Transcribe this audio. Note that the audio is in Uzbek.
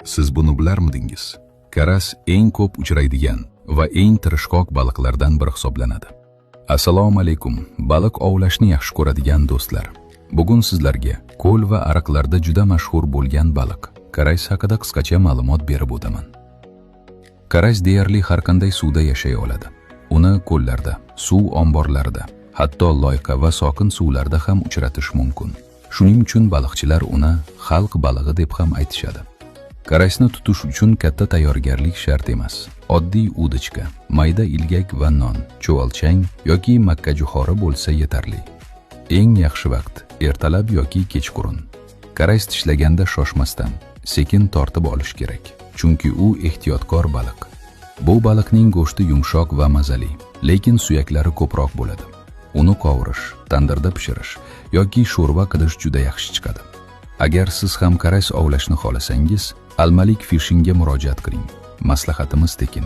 Siz buni bilarmidingiz? Karas eng ko'p uchraydigan va eng tirishqoq baliqlardan biri hisoblanadi. Assalomu alaykum, baliq ovlashni yaxshi ko'radigan do'stlar. Bugun sizlarga ko'l va ariqlarda juda mashhur bo'lgan baliq karas haqida qisqacha ma'lumot berib o'taman. Karas deyarli har qanday suvda yashay oladi. Uni ko'llarda, suv omborlarida, hatto loyqa va sokin suvlarda ham uchratish mumkin. Shuning uchun baliqchilar uni xalq balig'i deb ham aytishadi. Karasni tutish uchun katta tayyorgarlik shart emas. Oddiy udichka, mayda ilgak va non, cho'valchang yoki makkajo'xori bo'lsa yetarli. Eng yaxshi vaqt ertalab yoki kechqurun. Karas tishlaganda shoshmasdan, sekin tortib olish kerak, chunki u ehtiyotkor baliq. Bu baliqning go'shti yumshoq va mazali, lekin suyaklari ko'proq bo'ladi. Uni qovurish, tandirda pishirish yoki sho'rva qilish juda yaxshi chiqadi. Agar siz ham karas ovlashni xohlasangiz, Almalik Fishingga murojaat qiling. Maslahatimiz tekin.